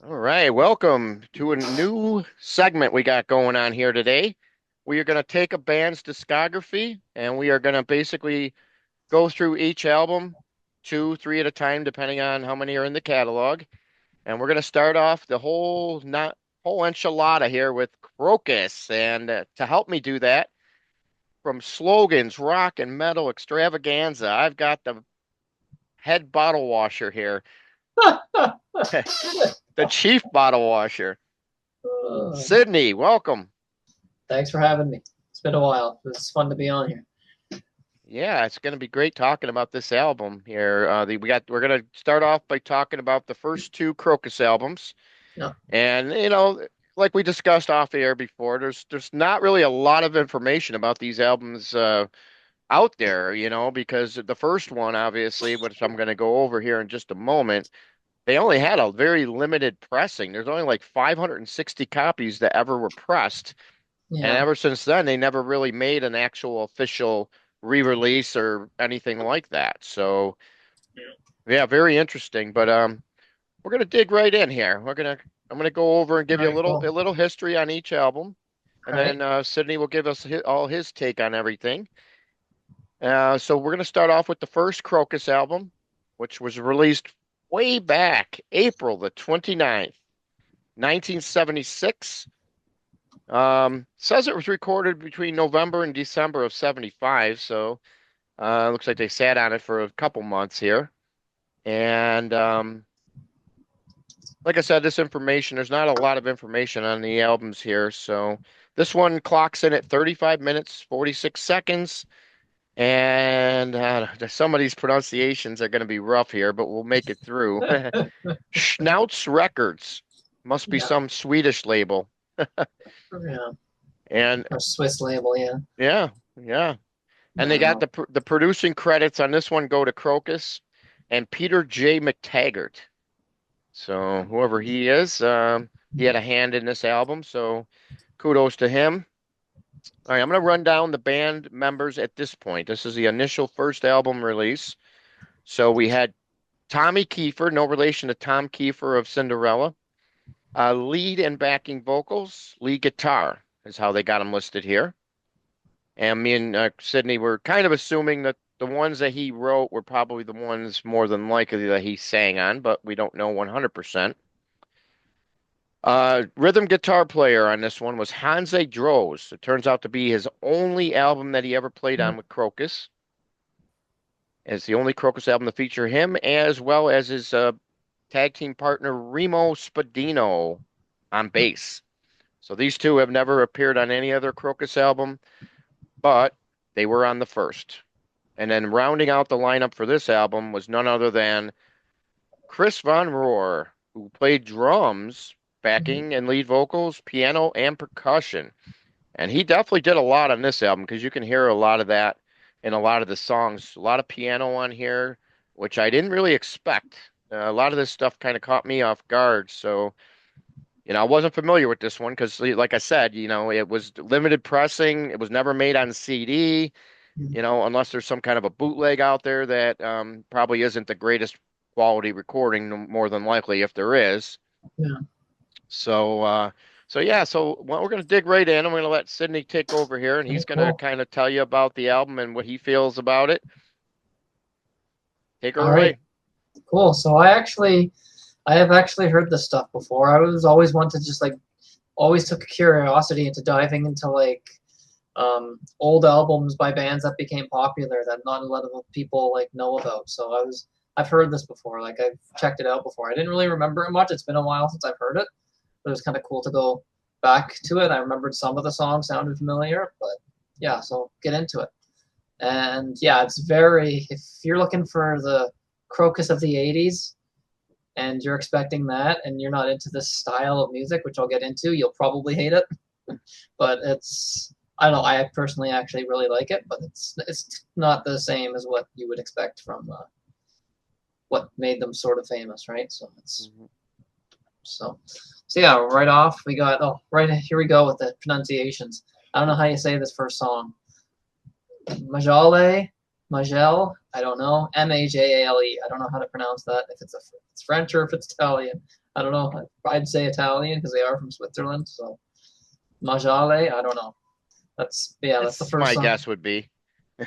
All right, welcome to a new segment we got going on here today. We are going to take a band's discography and we are going to basically go through each album, two, three at a time, depending on how many are in the catalog. And we're going to start off the whole enchilada here with Krokus. And to help me do that, from Slogans, Rock and Metal Extravaganza, I've got the head bottle washer here, the chief bottle washer. Uh, Sidney, welcome. Thanks for having me. It's been a while. It's fun to be on here. Yeah, it's going to be great talking about this album here. We're going to start off by talking about the first two Krokus albums, No, and like we discussed off air before, there's not really a lot of information about these albums out there, because the first one, obviously, which I'm going to go over here in just a moment, they only had a very limited pressing. There's only like 560 copies that ever were pressed. And yeah, ever since then, they never really made an actual official re-release or anything like that. So, yeah, very interesting. But we're gonna dig right in here. I'm gonna go over and give all you right, a cool. little history on each album, and All right, then Sydney will give us all his take on everything. So we're gonna start off with the first Crocus album, which was released way back April the 29th, 1976. Says it was recorded between November and December of 75, so looks like they sat on it for a couple months here. And like I said, there's not a lot of information on the albums here. So this one clocks in at 35 minutes, 46 seconds. And some of these pronunciations are going to be rough here, but we'll make it through. Schnauts Records must be yeah, some Swedish label. yeah. And Or Swiss label, yeah. yeah, yeah. I And they don't got know. the producing credits on this one go to Krokus and Peter J. McTaggart. So whoever he is, he had a hand in this album. So kudos to him. All right, I'm going to run down the band members at this point. This is the initial first album release. So we had Tommy Kiefer, no relation to Tom Kiefer of Cinderella. Lead and backing vocals, lead guitar is how they got him listed here. And me and Sydney were kind of assuming that the ones that he wrote were probably the ones more than likely that he sang on, but we don't know 100%. Rhythm guitar player on this one was Hanse Droz. It turns out to be his only album that he ever played Hmm. on with Krokus. It's the only Krokus album to feature him as well as his tag team partner Remo Spadino on bass. So these two have never appeared on any other Krokus album, but they were on the first. And then rounding out the lineup for this album was none other than Chris Von Rohr, who played drums, Mhm. backing and lead vocals, piano, and percussion. And he definitely did a lot on this album because you can hear a lot of that in a lot of the songs. A lot of piano on here, which I didn't really expect. A lot of this stuff kind of caught me off guard. So, I wasn't familiar with this one because, like I said, it was limited pressing. It was never made on CD, unless there's some kind of a bootleg out there that probably isn't the greatest quality recording, more than likely, if there is. Yeah. So, yeah, so well, we're going to dig right in. I'm going to let Sidney take over here, and he's Okay, going to cool. kind of tell you about the album and what he feels about it. Take her All right, away. cool. I have actually heard this stuff before. I was always one to just like, always took a curiosity into diving into like old albums by bands that became popular that not a lot of people like know about. I've heard this before. Like I've checked it out before. I didn't really remember it much. It's been a while since I've heard it, but it was kind of cool to go back to it. I remembered some of the songs sounded familiar, but yeah, so get into it. And yeah, it's very, if you're looking for the Crocus of the 80s and you're expecting that and you're not into this style of music, which I'll get into, you'll probably hate it. But I don't know, I personally actually really like it, but it's not the same as what you would expect from what made them sort of famous, right? Mhm. So so yeah, right off we got, oh, right here we go with the pronunciations. I don't know how you say this first song. Majale, Majel, I don't know. Majale. I don't know how to pronounce that. If it's French or if it's Italian. I don't know. I'd say Italian because they are from Switzerland. So Majale, I don't know. That's the It's first my song. guess would be.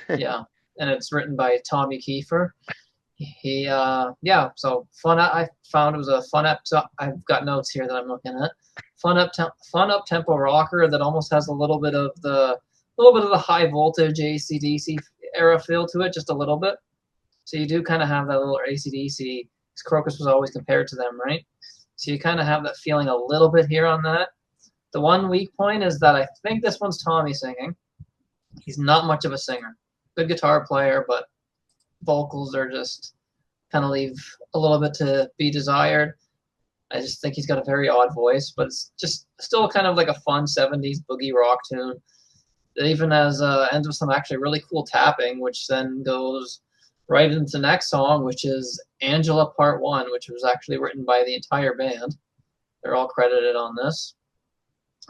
Yeah, and it's written by Tommy Kiefer. Yeah, so I found it was a fun up. I've got notes here that I'm looking at. Fun up tempo rocker that almost has a little bit of the high voltage AC/DC era feel to it, just a little bit. So you do kind of have that little AC/DC. Because Krokus was always compared to them, right? So you kind of have that feeling a little bit here on that. The one weak point is that I think this one's Tommy singing. He's not much of a singer. Good guitar player, but vocals are just kind of leave a little bit to be desired. I just think he's got a very odd voice, but it's just still kind of like a fun 70s boogie rock tune. It even has ends with some actually really cool tapping, which then goes right into the next song, which is Angela Part 1, which was actually written by the entire band. They're all credited on this.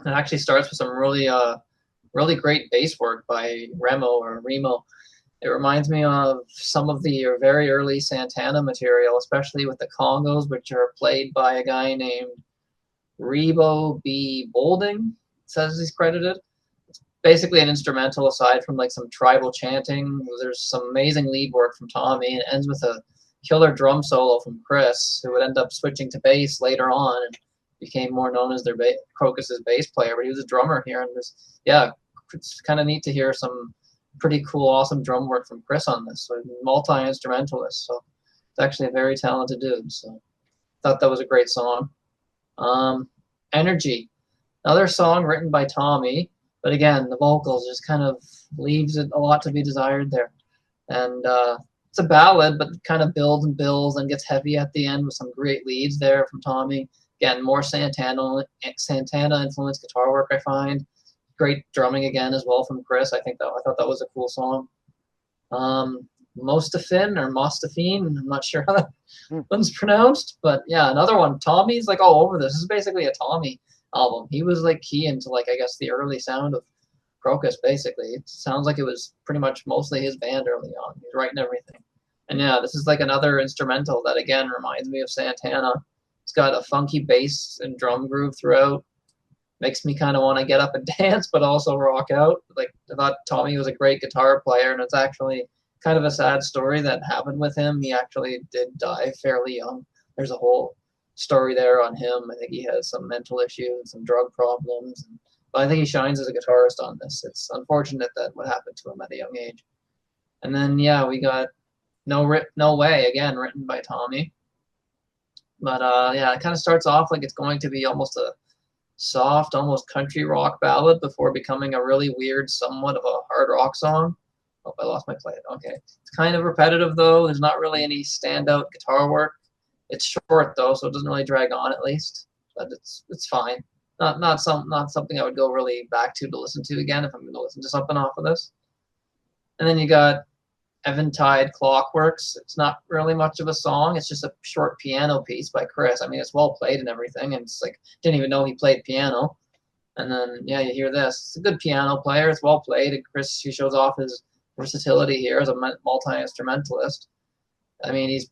It actually starts with some really great bass work by Remo. It reminds me of some of the very early Santana material, especially with the congos, which are played by a guy named Rebo B. Bolding. It says he's credited. It's basically an instrumental aside from like some tribal chanting. There's some amazing lead work from Tommy, and it ends with a killer drum solo from Chris, who would end up switching to bass later on and became more known as Krokus's bass player. But he was a drummer here, and yeah, it's kind of neat to hear some pretty cool, awesome drum work from Chris on this. So multi instrumentalist. So it's actually a very talented dude. So thought that was a great song. Energy, another song written by Tommy, but again, the vocals just kind of leaves it a lot to be desired there. And it's a ballad, but kind of builds and builds and gets heavy at the end with some great leads there from Tommy. Again, more Santana influenced guitar work, I find. Great drumming again as well from Chris. I thought that was a cool song. Mostafin or Mostafine, I'm not sure how that one's pronounced, but yeah, another one. Tommy's like all over this. This is basically a Tommy album. He was like key into like I guess the early sound of Krokus. Basically, it sounds like it was pretty much mostly his band early on. He's writing everything, and yeah, this is like another instrumental that again reminds me of Santana. It's got a funky bass and drum groove throughout. Makes me kind of want to get up and dance, but also rock out. Like I thought Tommy was a great guitar player, and it's actually kind of a sad story that happened with him. He actually did die fairly young. There's a whole story there on him. I think he has some mental issues, some drug problems, but I think he shines as a guitarist on this. It's unfortunate that what happened to him at a young age. And then yeah, we got No Way again, written by Tommy. But yeah, it kind of starts off like it's going to be almost a soft, almost country rock ballad before becoming a really weird, somewhat of a hard rock song. Oh, I lost my play. Okay. It's kind of repetitive though. There's not really any standout guitar work. It's short though, so it doesn't really drag on at least. But it's fine. Not something I would go really back to listen to again if I'm going to listen to something off of this. And then you got Eventide Clockworks. It's not really much of a song. It's just a short piano piece by Chris. I mean, it's well played and everything. And it's like, didn't even know he played piano. And then, yeah, you hear this. It's a good piano player. It's well played. And Chris, he shows off his versatility here as a multi-instrumentalist. I mean, he's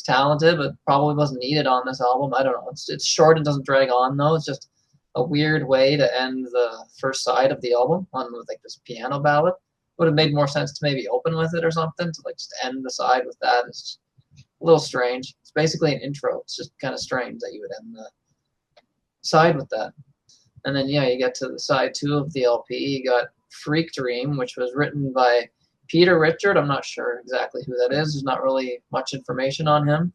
talented, but probably wasn't needed on this album. I don't know. It's short and doesn't drag on, though. It's just a weird way to end the first side of the album on with like this piano ballad. Would have made more sense to maybe open with it or something to like just end the side with that. It's a little strange. It's basically an intro. It's just kind of strange that you would end the side with that. And then yeah, you get to the side two of the LP. You got Freak Dream, which was written by Peter Richard. I'm not sure exactly who that is. There's not really much information on him.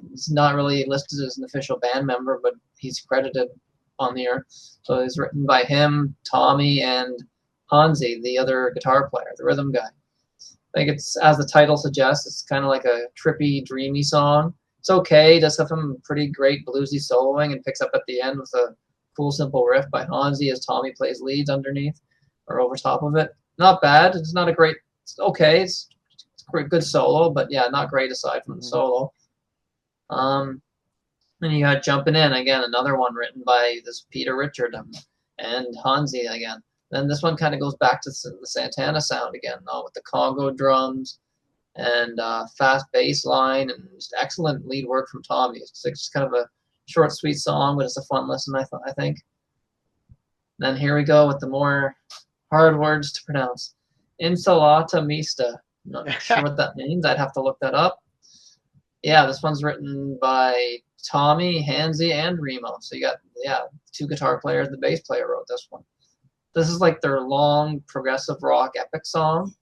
He's not really listed as an official band member, but he's credited on here. So it's written by him, Tommy, and Hansi, the other guitar player, the rhythm guy. I think it's, as the title suggests, it's kind of like a trippy, dreamy song. It's okay. It does have some pretty great bluesy soloing and picks up at the end with a cool, simple riff by Hansi as Tommy plays leads underneath or over top of it. Not bad. It's not a great. It's okay. It's a good solo, but yeah, not great aside from the solo. Then you got Jumping In again, another one written by this Peter Richard and Hansi again. Then this one kind of goes back to the Santana sound again, though, with the Congo drums and fast bass line and just excellent lead work from Tommy. It's just kind of a short, sweet song, but it's a fun listen. I think. Then here we go with the more hard words to pronounce. Insalata mista. I'm not sure what that means. I'd have to look that up. Yeah, this one's written by Tommy, Hansy, and Remo. So you got, yeah, two guitar players. The bass player wrote this one. This is like their long progressive rock epic song,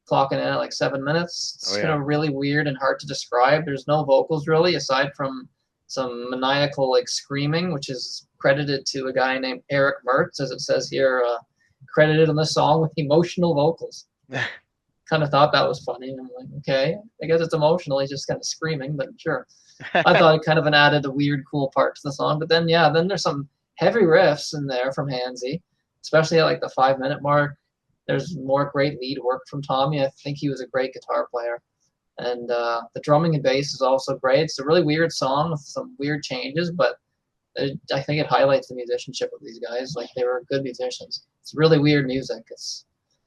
clocking in at like 7 minutes. Oh It's kind yeah. of really weird and hard to describe. There's no vocals really, aside from some maniacal like screaming, which is credited to a guy named Eric Mertz, as it says here, credited on the song with emotional vocals. Kind of thought that was funny. And I'm like, okay, I guess it's emotional. He's just kind of screaming, but sure. I thought it kind of added a weird, cool part to the song. But then, yeah, then there's some heavy riffs in there from Hansy, especially at like the 5 minute mark. There's more great lead work from Tommy. I think he was a great guitar player. And the drumming and bass is also great. It's a really weird song with some weird changes, but I think it highlights the musicianship of these guys. Like they were good musicians. It's really weird music.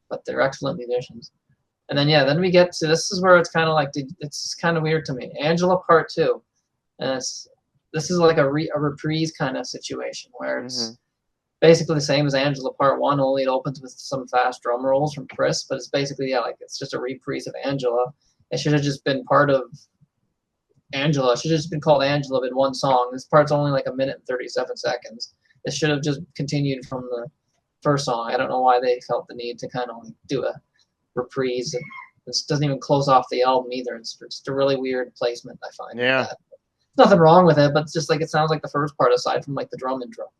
But they're excellent musicians. And then yeah, then we get to this is where it's kind of like it's kind of weird to me. Angela Part Two, and this is like a reprise kind of situation where Hmm. it's basically the same as Angela Part One, only it opens with some fast drum rolls from Chris, but it's basically yeah, like it's just a reprise of Angela. It should have just been part of Angela. It should have just been called Angela in one song. This part's only like 1 minute and 37 seconds. It should have just continued from the first song. I don't know why they felt the need to kind of like do a reprise. This doesn't even close off the album either. It's just a really weird placement, I find, with Yeah. that. Nothing wrong with it, but it's just like it sounds like the first part aside from like the drum intro.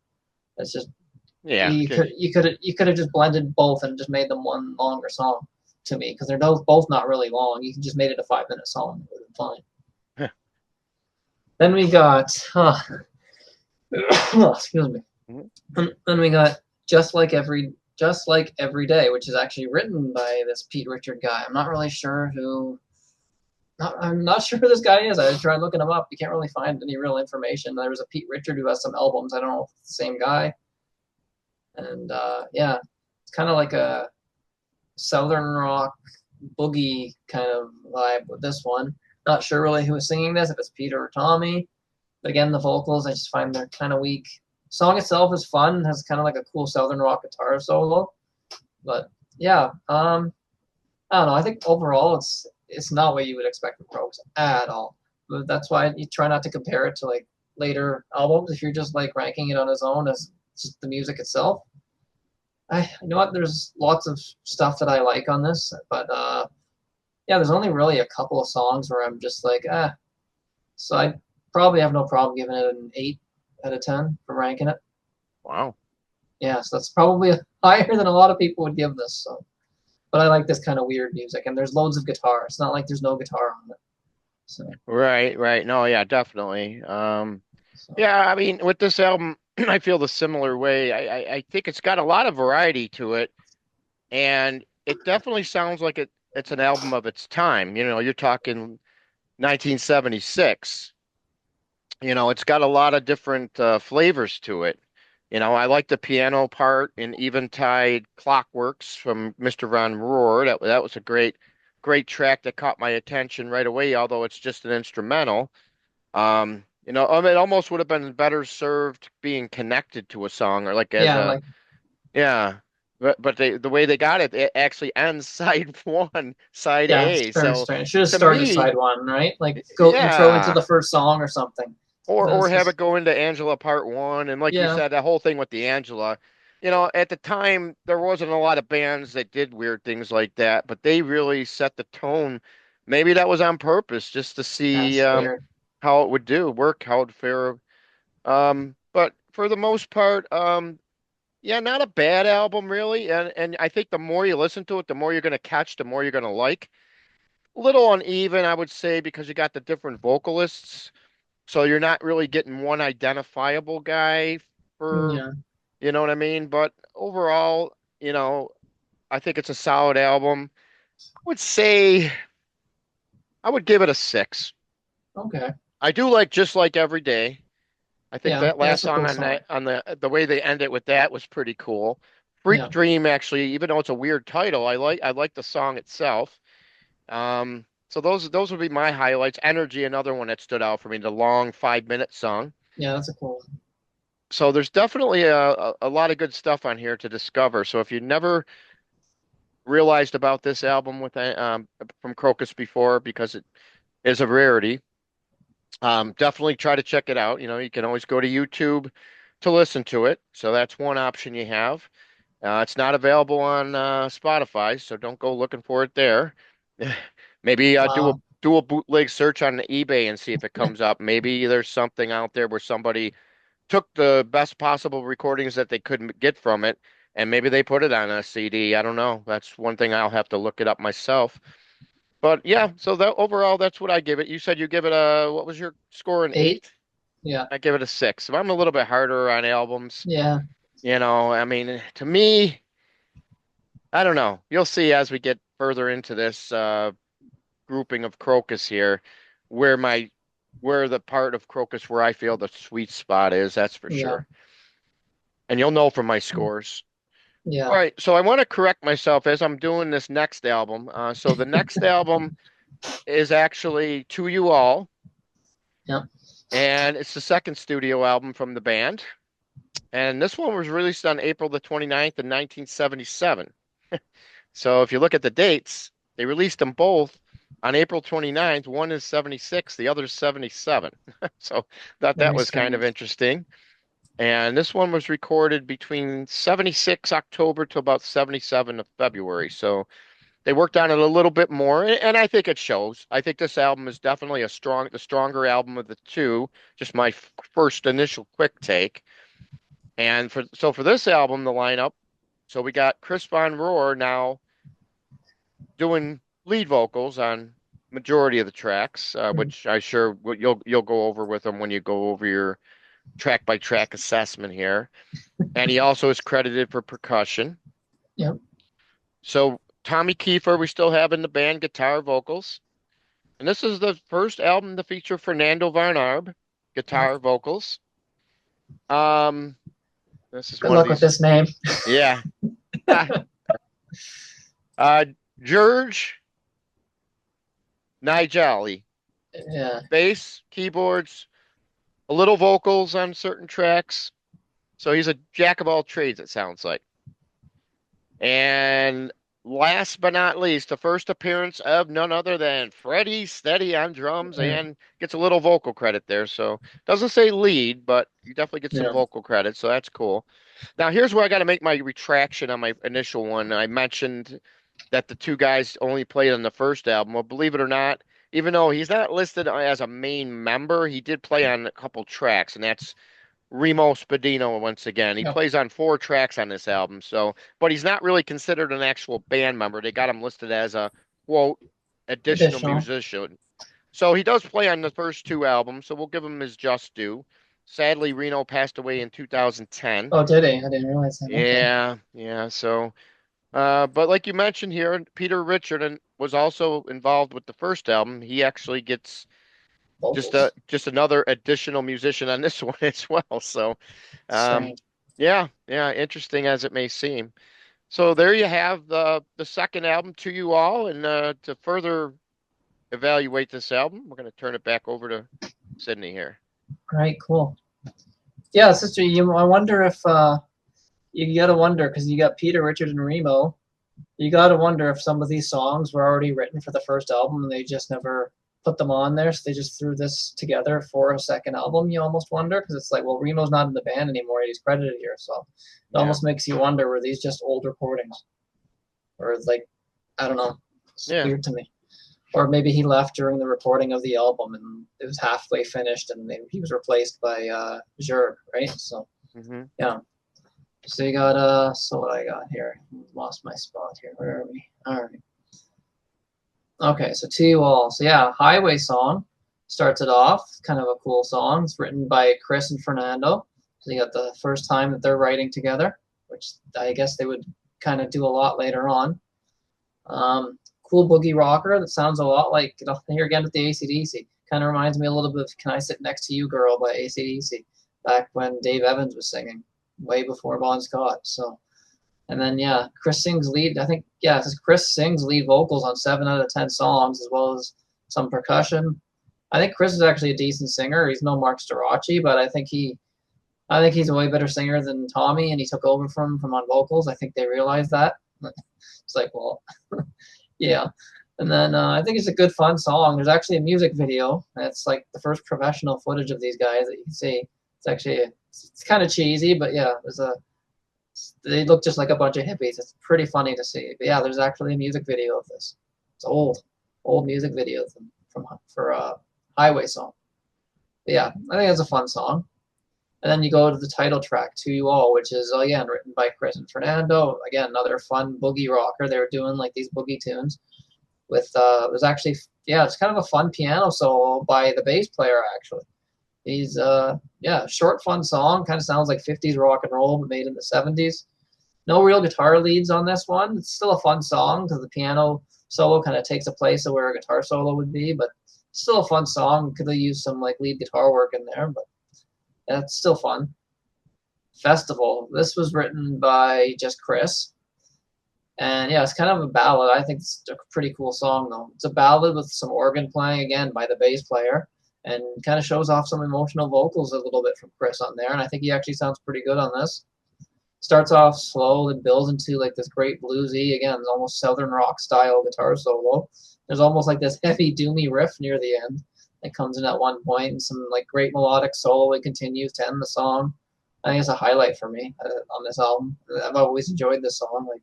It's just Yeah. you could have just blended both and just made them one longer song to me because they're both not really long. You can just made it a 5 minute song. It would have been fine. Then we got excuse me. And then we got just like every day, which is actually written by this Pete Richard guy. I'm not really sure who. I'm not sure who this guy is. I tried looking him up. You can't really find any real information. There was a Pete Richard who has some albums. I don't know if it's the same guy. And yeah, it's kind of like a southern rock boogie kind of vibe with this one. Not sure really who was singing this, if it's Peter or Tommy. But again, the vocals, I just find they're kind of weak. The song itself is fun, has kind of like a cool southern rock guitar solo. But yeah, I don't know. I think overall, it's not what you would expect from Krokus at all. But that's why you try not to compare it to like later albums. If you're just like ranking it on its own as just the music itself, you know what? There's lots of stuff that I like on this, but yeah, there's only really a couple of songs where I'm just like, ah. So I probably have no problem giving it an 8 out of 10 for ranking it. Wow. Yeah, so that's probably higher than a lot of people would give this. So, but I like this kind of weird music, and there's loads of guitar. It's not like there's no guitar on it. So, Right. Right. No. Yeah. Definitely. so Yeah. I mean, with this album, I feel the similar way. I think it's got a lot of variety to it, and it definitely sounds like it's an album of its time. You're talking 1976. It's got a lot of different flavors to it. I like the piano part in Eventide Clockworks from Mr. Von Rohr. That was a great track that caught my attention right away, although it's just an instrumental. It almost would have been better served being connected to a song or like as yeah, a like yeah. But the way they got it, it actually ends side one, side yeah, it's A. very So strange. Should have to started me, side one, right? Like go intro into yeah. the first song or something. Or Then or it's have it just go into Angela Part One, and like you yeah, said, that whole thing with the Angela. At the time there wasn't a lot of bands that did weird things like that, but they really set the tone. Maybe that was on purpose, just to see that's weird. how it would work, how it would fare. But for the most part, yeah, not a bad album really, and I think the more you listen to it, the more you're gonna catch, the more you're gonna like. Little uneven, I would say, because you got the different vocalists. So you're not really getting one identifiable guy for, Yeah. you know what I mean? But overall, I think it's a solid album. I would say I would give it a 6. Okay. I do like Just Like Every Day. I think Yeah. that Yeah. last It's a song cool on song. the way they end it with that was pretty cool. Freak Yeah. Dream, actually, even though it's a weird title, I like the song itself. So those would be my highlights. Energy, another one that stood out for me, the long 5 minute song. Yeah, that's a cool one. So there's definitely a lot of good stuff on here to discover. So if you never realized about this album with from Krokus before, because it is a rarity, definitely try to check it out. You know, you can always go to YouTube to listen to it. So that's one option you have. It's not available on Spotify, so don't go looking for it there. Maybe Wow. do a bootleg search on eBay and see if it comes up. Maybe there's something out there where somebody took the best possible recordings that they could get from it, and maybe they put it on a CD. I don't know. That's one thing I'll have to look it up myself. But yeah, so that overall, that's what I give it. You said you give it a, what was your score, an 8. eight? Yeah. I give it a six. So I'm a little bit harder on albums. Yeah. You know, I mean, to me, I don't know. You'll see as we get further into this grouping of Crocus here, where my where the part of Crocus where I feel the sweet spot is, that's for Yeah. sure. And you'll know from my scores. All Yeah. right, so I want to correct myself as I'm doing this next album. So the next album is actually To You All, Yeah. and it's the second studio album from the band. And this one was released on April the 29th in 1977. So if you look at the dates, they released them both on April 29th. One is 76, the other is 77. So thought that Very was kind of strange. interesting. And this one was recorded between 76 October to about 77 of February. So they worked on it a little bit more, and I think it shows. I think this album is definitely the stronger album of the two. Just my first initial quick take. And for this album, the lineup, so we got Chris Von Rohr now doing lead vocals on majority of the tracks, Mm. which I sure you'll go over with him when you go over your track by track assessment here. And he also is credited for percussion. Yep. So Tommy Kiefer, we still have in the band guitar vocals. And this is the first album to feature Fernando Van Arb, guitar vocals. Um, this is Good one of luck with these. this name. Yeah. Uh, George Nigeli, Yeah. bass, keyboards, a little vocals on certain tracks. So he's a jack of all trades, it sounds like. And last but not least, the first appearance of none other than Freddie Steady on drums Yeah. and gets a little vocal credit there. So doesn't say lead, but you definitely get some Yeah. vocal credit. So that's cool. Now here's where I got to make my retraction on my initial one. I mentioned that the two guys only played on the first album. Well, believe it or not, even though he's not listed as a main member, he did play on a couple tracks, and that's Remo Spadino once again. He Yep. plays on four tracks on this album, so but he's not really considered an actual band member. They got him listed as a quote additional Additional. musician. So he does play on the first two albums, so we'll give him his just due. Sadly, Reno passed away in 2010. Oh, did he? I didn't realize that. Okay. Yeah, yeah. So, but like you mentioned here, Peter Richard was also involved with the first album. He actually gets Vocals. just another additional musician on this one as well. So, um, Strange. yeah, yeah, interesting as it may seem. So there you have the second album To You All, and to further evaluate this album, we're going to turn it back over to Sidney here. Right. Cool. Yeah, sister. I wonder if you gotta wonder because you got Peter, Richard, and Remo. You gotta wonder if some of these songs were already written for the first album and they just never put them on there, so they just threw this together for a second album. You almost wonder because it's like, well, Remo's not in the band anymore; he's credited here, so it Yeah, almost makes you wonder were these just old recordings, or like, I don't know, it's yeah, weird to me. Or maybe he left during the recording of the album and it was halfway finished and he was replaced by Jurg, right? So hmm yeah. So you got so what I got here? Lost my spot here. Where are we? All right. Okay, so To You All. So yeah, Highway Song starts it off. Kind of a cool song. It's written by Chris and Fernando. So you got the first time that they're writing together, which I guess they would kind of do a lot later on. Cool boogie rocker that sounds a lot like, here again with the AC/DC. Kind of reminds me a little bit of Can I Sit Next to You Girl by AC/DC back when Dave Evans was singing, way before Bon Scott. So, and then yeah, Chris sings lead. I think yeah, Chris sings lead vocals on 7 out of 10 songs, as well as some percussion. I think Chris is actually a decent singer. He's no Mark Storace, but I think he's a way better singer than Tommy, and he took over from on vocals. I think they realized that. It's like, well, yeah. And then I think it's a good, fun song. There's actually a music video. It's like the first professional footage of these guys that you can see. It's actually it's kind of cheesy, but yeah, they look just like a bunch of hippies. It's pretty funny to see. But yeah, there's actually a music video of this. It's old music video from for Highway song. But yeah, I think it's a fun song. And then you go to the title track, To You All, which is, again, written by Chris and Fernando. Again, another fun boogie rocker. They were doing, like, these boogie tunes with, it was actually, yeah, it's kind of a fun piano solo by the bass player, actually. He's, yeah, short, fun song. Kind of sounds like 50s rock and roll, but made in the 70s. No real guitar leads on this one. It's still a fun song because the piano solo kind of takes a place of where a guitar solo would be, but still a fun song. Could have used some, like, lead guitar work in there, but it's still fun. Festival. This was written by just Chris. And yeah, it's kind of a ballad. I think it's a pretty cool song, though. It's a ballad with some organ playing, again, by the bass player, and kind of shows off some emotional vocals a little bit from Chris on there. And I think he actually sounds pretty good on this. Starts off slow, then builds into like this great bluesy, again, almost southern rock style guitar solo. There's almost like this heavy, doomy riff near the end that comes in at one point, and some like great melodic solo. It continues to end the song. I think it's a highlight for me on this album. I've always enjoyed this song. Like,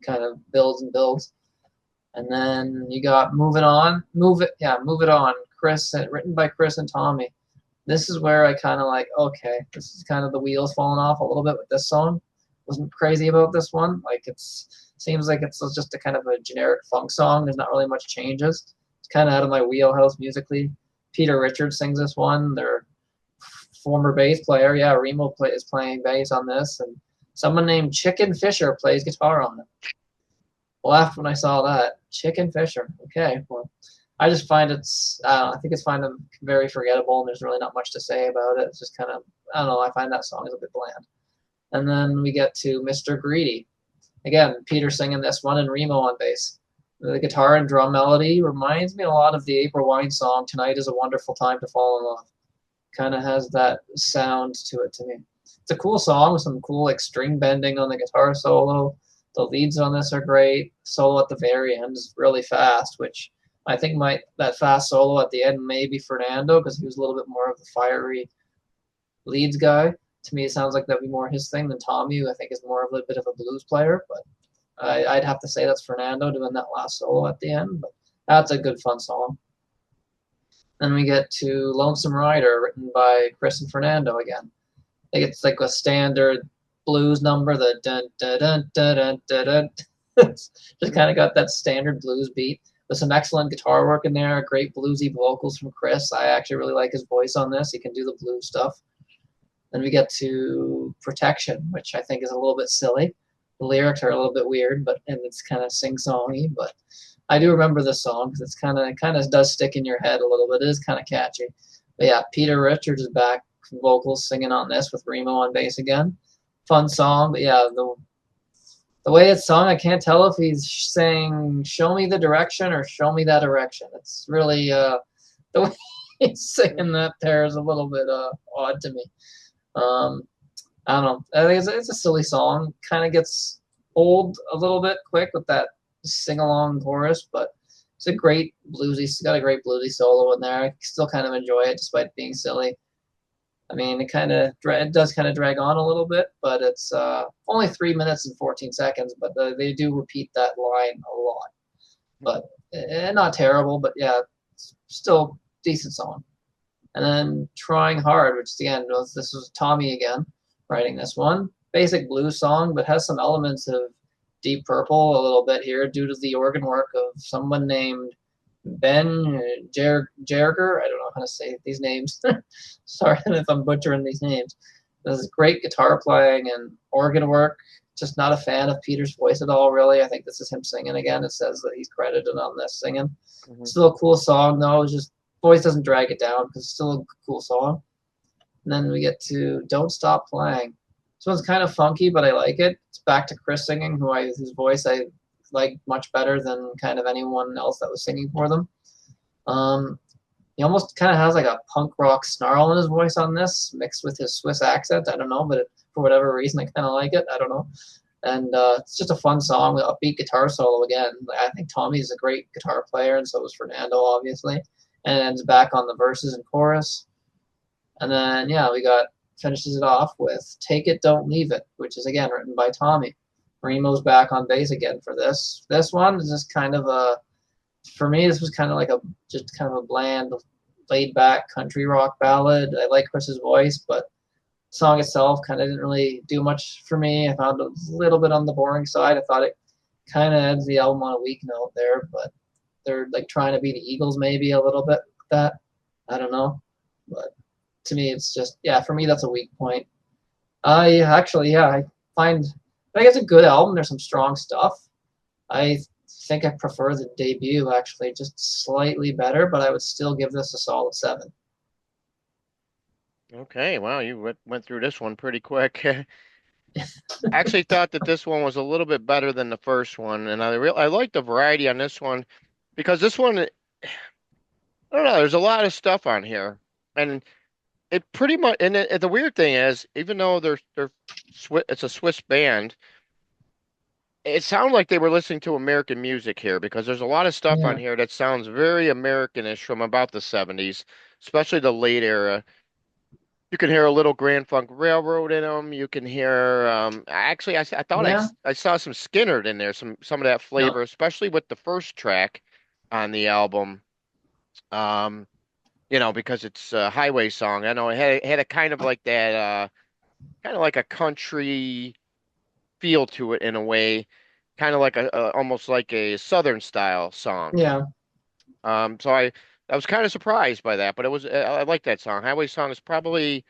kind of builds and builds. And then you got Move It On. Move It On. Chris, written by Chris and Tommy. This is where I kind of like, okay, this is kind of the wheels falling off a little bit with this song. Wasn't crazy about this one. Like, seems like it's just a kind of a generic funk song. There's not really much changes. It's kind of out of my wheelhouse musically. Peter Richards sings this one. Their former bass player, yeah, Remo is playing bass on this, and someone named Chicken Fisher plays guitar on it. Laughed when I saw that. Chicken Fisher. Okay, well, I just find I think it's kind of very forgettable, and there's really not much to say about it. It's just kind of, I don't know, I find that song is a bit bland. And then we get to Mr. Greedy. Again, Peter singing this one and Remo on bass. The guitar and drum melody reminds me a lot of the April Wine song, Tonight is a Wonderful Time to Fall in Love. Kind of has that sound to it to me. It's a cool song with some cool like string bending on the guitar solo. The leads on this are great. Solo at the very end is really fast, which I think that fast solo at the end may be Fernando because he was a little bit more of the fiery leads guy. To me, it sounds like that'd be more his thing than Tommy, who I think is more of a bit of a blues player. But I'd have to say that's Fernando doing that last solo at the end. But that's a good, fun song. Then we get to Lonesome Rider, written by Chris and Fernando again. I think it's like a standard blues number, the dun dun dun dun dun dun dun. Just kind of got that standard blues beat with some excellent guitar work in there, great bluesy vocals from Chris. I actually really like his voice on this. He can do the blues stuff. Then we get to Protection, which I think is a little bit silly. The lyrics are a little bit weird, and it's kind of sing-songy, but I do remember this song because it kind of does stick in your head a little bit. It is kind of catchy. But yeah, Peter Richards is back from vocals singing on this with Remo on bass again. Fun song, but yeah, the way it's sung, I can't tell if he's saying "Show me the direction" or "Show me that erection." It's really the way he's singing that there is a little bit odd to me. I don't know. I think it's a silly song. Kind of gets old a little bit quick with that sing-along chorus, but it's a great bluesy. It's got a great bluesy solo in there. I still kind of enjoy it despite being silly. I mean, it does kind of drag on a little bit, but it's only 3 minutes and 14 seconds. But they do repeat that line a lot. But not terrible, but yeah, it's still decent song. And then Trying Hard, which again, this was Tommy again writing this one. Basic blues song, but has some elements of Deep Purple a little bit here due to the organ work of someone named Ben Jerger. I don't know how to say these names. Sorry if I'm butchering these names. This is great guitar playing and organ work. Just not a fan of Peter's voice at all, really. I think this is him singing again. It says that he's credited on this singing. Mm-hmm. Still a cool song, though. It's just voice doesn't drag it down because it's still a cool song. And then we get to Don't Stop Playing. This one's kind of funky, but I like it. It's back to Chris singing, whose voice I like much better than kind of anyone else that was singing for them. He almost kind of has like a punk rock snarl in his voice on this, mixed with his Swiss accent. I don't know, but for whatever reason, I kind of like it. I don't know. And it's just a fun song with upbeat guitar solo again. I think Tommy's a great guitar player, and so was Fernando, obviously. And ends back on the verses and chorus. And then, yeah, we got finishes it off with Take It, Don't Leave It, which is again written by Tommy. Remo's back on bass again for this. This one is just kind of a, for me, this was kind of like a, just kind of a bland, laid back country rock ballad. I like Chris's voice, but the song itself kind of didn't really do much for me. I found it a little bit on the boring side. I thought it kind of ends the album on a weak note there, but they're like trying to be the Eagles maybe a little bit with that. I don't know. But to me, it's just, yeah, for me, that's a weak point. I actually, yeah, find, I think it's a good album. There's some strong stuff. I think I prefer the debut actually, just slightly better, but I would still give this a solid 7. Okay, wow, you went through this one pretty quick. I actually thought that this one was a little bit better than the first one, and I like the variety on this one because this one, I don't know, there's a lot of stuff on here, and it pretty much. And the weird thing is, even though it's a Swiss band, it sounded like they were listening to American music here because there's a lot of stuff on Yeah, here that sounds very Americanish from about the 70s, especially the late era. You can hear a little Grand Funk Railroad in them. You can hear, actually, I thought yeah, I saw some Skinner in there, some of that yeah, flavor, especially with the first track on the album. Um, because it's a highway song. I know it had a kind of like that, kind of like a country feel to it in a way, kind of like almost like a Southern style song. yeah. So I was kind of surprised by that, but I like that song. Highway Song is probably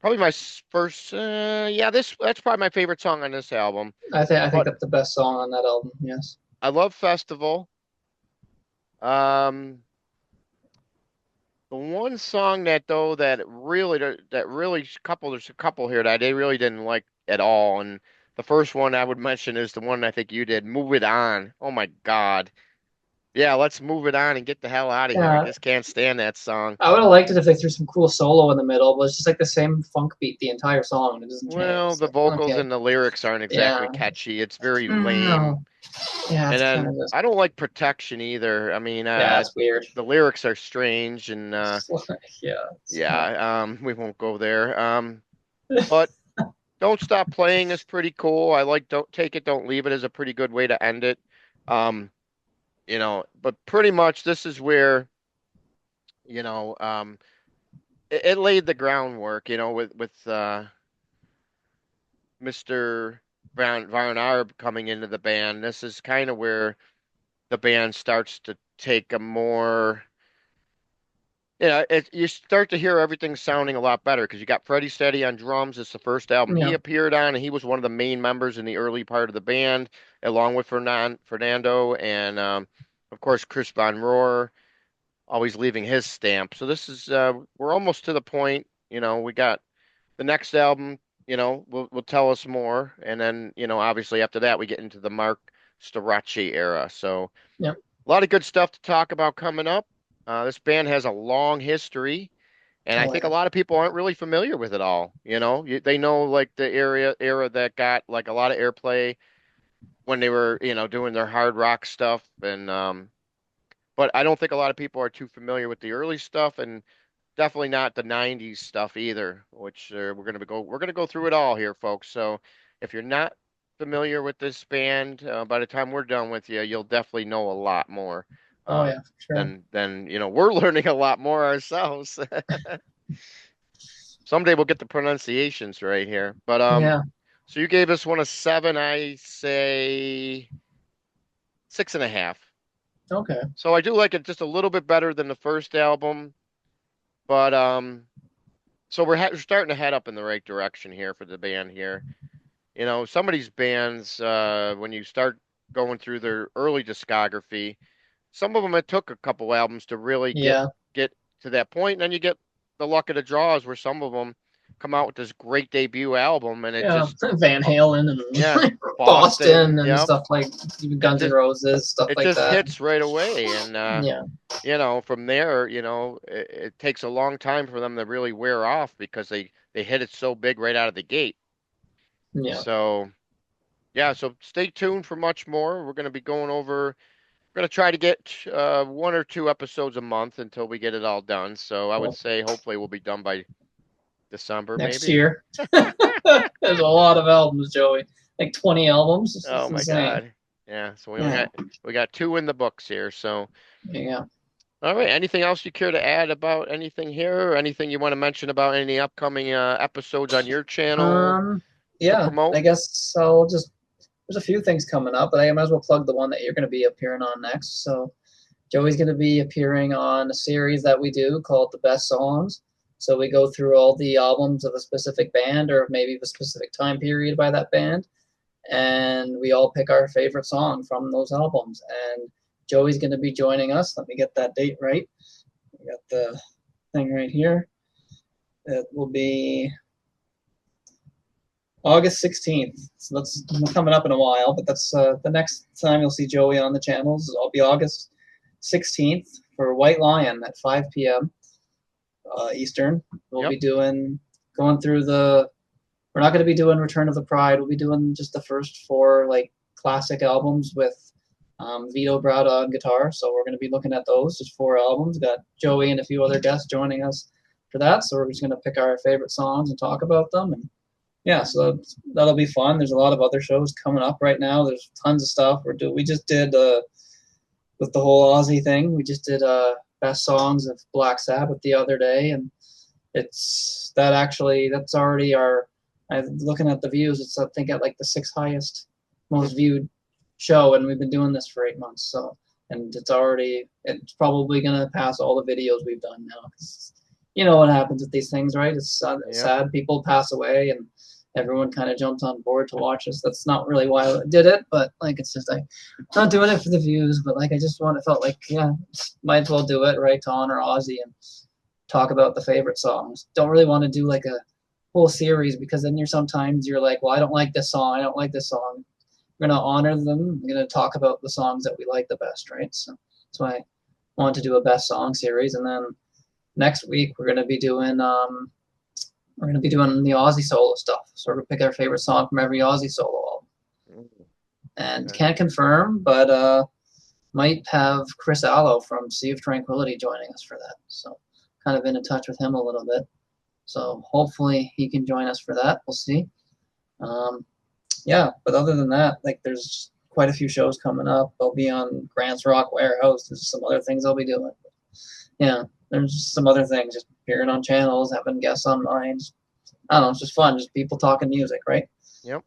my first. Yeah, this that's probably my favorite song on this album. I think But that's the best song on that album. Yes. I love Festival. Um, the one song that really there's a couple here that I really didn't like at all, and the first one I would mention is the one I think you did, "Move It On." Oh my God. Yeah, let's move it on and get the hell out of here. I Yeah, just can't stand that song. I would have liked it if they threw some cool solo in the middle, but it's just like the same funk beat the entire song and it doesn't change. Well, So the vocals okay, and the lyrics aren't exactly yeah, catchy. It's very lame. no, yeah, And it's kind then of just I don't like Protection either. I mean, yeah, it's weird. the lyrics are strange and Yeah, yeah. yeah, we won't go there. But Don't Stop Playing is pretty cool. I like Don't Take It, Don't Leave It is a pretty good way to end it. Um, but pretty much this is where, you know, it laid the groundwork, with Mr. Von Arb coming into the band. This is kind of where the band starts to take a more, you start to hear everything sounding a lot better because you got Freddie Steady on drums. It's the first album he Yeah, appeared on, and he was one of the main members in the early part of the band, along with Fernando and, of course, Chris Von Rohr, always leaving his stamp. So we're almost to the point. We got the next album, will tell us more, and then obviously after that we get into the Mark Storace era. So yeah. a lot of good stuff to talk about coming up. This band has a long history, and I Oh think a yeah. lot of people aren't really familiar with it all. They know like the era that got like a lot of airplay when they were doing their hard rock stuff, and but I don't think a lot of people are too familiar with the early stuff, and definitely not the 90s stuff either, which we're gonna go through it all here, folks. So if you're not familiar with this band, by the time we're done with you, you'll definitely know a lot more. Oh Uh, yeah, for sure. than we're learning a lot more ourselves. Someday we'll get the pronunciations right here. But Yeah. so you gave us one a 7, I say 6.5. Okay. So I do like it just a little bit better than the first album, but so we're starting to head up in the right direction here for the band here. Some of these bands, when you start going through their early discography, some of them it took a couple albums to really get Yeah. get to that point, and then you get the luck of the draws where some of them come out with this great debut album, and it Yeah, just, Van uh, Halen yeah, and Boston, Boston and yep, stuff like even it Guns N' just Roses, stuff it like just that. hits right away, and Yeah, from there, it takes a long time for them to really wear off because they hit it so big right out of the gate. yeah. So yeah, so stay tuned for much more. We're going to be going over. We're going to try to get one or two episodes a month until we get it all done. So I would Well, say hopefully we'll be done by December, next maybe. year. There's a lot of albums, Joey. Like 20 albums. Oh It's my insane. God. Yeah, so Yeah, we got two in the books here. So yeah. all right, anything else you care to add about anything here or anything you want to mention about any upcoming episodes on your channel Um, to yeah. promote? I guess I'll just. There's a few things coming up, but I might as well plug the one that you're going to be appearing on next. So Joey's going to be appearing on a series that we do called The Best Songs. So we go through all the albums of a specific band or maybe a specific time period by that band, and we all pick our favorite song from those albums. And Joey's going to be joining us. Let me get that date right. We got the thing right here. It will be August 16th. So that's coming up in a while, but that's the next time you'll see Joey on the channels. I'll be August 16th for White Lion at 5 p.m. Eastern. We'll Yep. be going through the. We're not going to be doing Return of the Pride. We'll be doing just the first four like classic albums with Vito Bratta on guitar. So we're going to be looking at those, just four albums. Got Joey and a few other guests joining us for that. So we're just going to pick our favorite songs and talk about them. And yeah, so that'll be fun. There's a lot of other shows coming up right now. There's tons of stuff. We just did with the whole Aussie thing. We just did best songs of Black Sabbath the other day, and that's already our. I'm looking at the views. It's I think at like the sixth highest, most viewed show, and we've been doing this for 8 months. So, and it's probably gonna pass all the videos we've done now. 'Cause you know what happens with these things, right? It's sad, Yep. sad. People pass away, and everyone kind of jumps on board to watch us. That's not really why I did it, but like it's just I'm not doing it for the views, but like I just felt like yeah, might as well do it right to honor Ozzy and talk about the favorite songs. Don't really want to do like a whole series because then you're like, well, I don't like this song. I don't like this song. We're gonna honor them. We're gonna talk about the songs that we like the best, right? So that's why I wanted to do a best song series, and then next week we're gonna be doing the Aussie solo stuff. So we're gonna pick our favorite song from every Aussie solo album, Mm, and okay. can't confirm, but might have Chris Allo from Sea of Tranquility joining us for that. So kind of been in touch with him a little bit. So hopefully he can join us for that. We'll see. Um, yeah, but other than that, like there's quite a few shows coming up. I'll be on Grant's Rock Warehouse. There's some other things I'll be doing. Yeah, there's just some other things, just appearing on channels, having guests on mine. I don't know, it's just fun, just people talking music, right? Yep.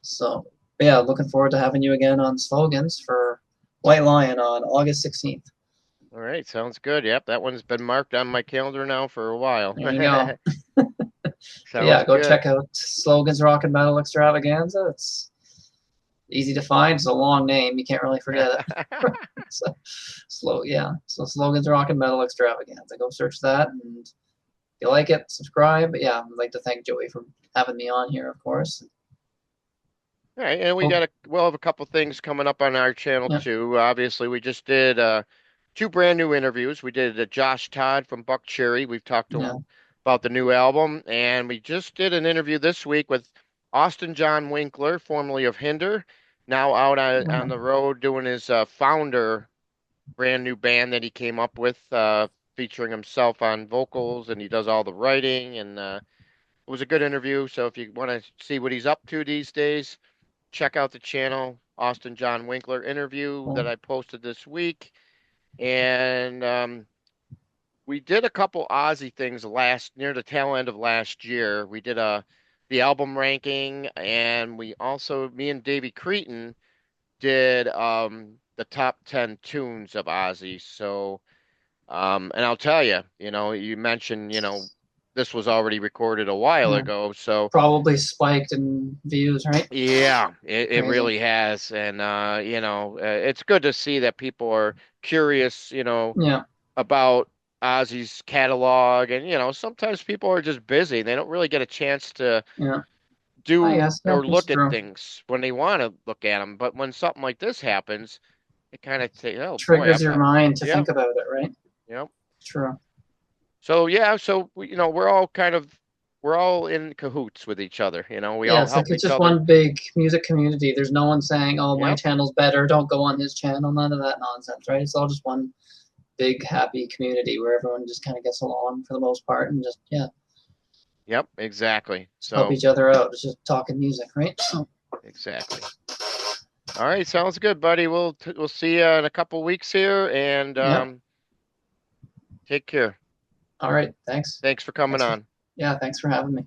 So yeah, looking forward to having you again on Slogans for White Lion on August 16th. All right, sounds good. Yep, that one's been marked on my calendar now for a while. There you go. But Sounds yeah, go good. check out Slogans Rock and Metal Extravaganza. It's easy to find. It's a long name. You can't really forget it. So So Slogans Rock and Metal Extravaganza. Go search that, and if you like it, subscribe. But yeah, I'd like to thank Joey for having me on here, of course. All right, and Hope we'll have a couple things coming up on our channel yeah, too. Obviously, we just did two brand new interviews. We did Josh Todd from Buck Cherry. We've talked to yeah, him about the new album, and we just did an interview this week with Austin John Winkler, formerly of Hinder, now out on yeah. the road doing his Founder brand new band that he came up with, featuring himself on vocals, and he does all the writing. And it was a good interview. So if you want to see what he's up to these days, check out the channel, Austin John Winkler interview that Well, I posted this week. And we did a couple Ozzy things near the tail end of last year. We did the album ranking, and we also, me and Davey Cretin did the top 10 tunes of Ozzy. So and I'll tell you, you mentioned, this was already recorded a while yeah. ago. So Probably spiked in views, right? yeah, it Crazy. really has. And, it's good to see that people are curious, Yeah, about Ozzy's catalog, and sometimes people are just busy. They don't really get a chance to Yeah. I do guess. Yeah, or that's look at true. things when they want to look at them. But when something like this happens, it kind of take, oh boy, Triggers your mind to yep, think about it, right? yep. True. So yeah, so we're all we're all in cahoots with each other. We Yeah, all it's like help it's each just other. one big music community. There's no one saying, "Oh, my Yep, channel's better. Don't go on his channel." None of that nonsense, right? It's all just one big happy community where everyone just kind of gets along for the most part and just yeah, yep, exactly. just help So each other out. It's just talking music, right? So exactly. All right, sounds good, buddy. We'll see you in a couple weeks here, and yeah. take care. All right. Thanks. Thanks for coming Thanks for on. yeah. Thanks for having me.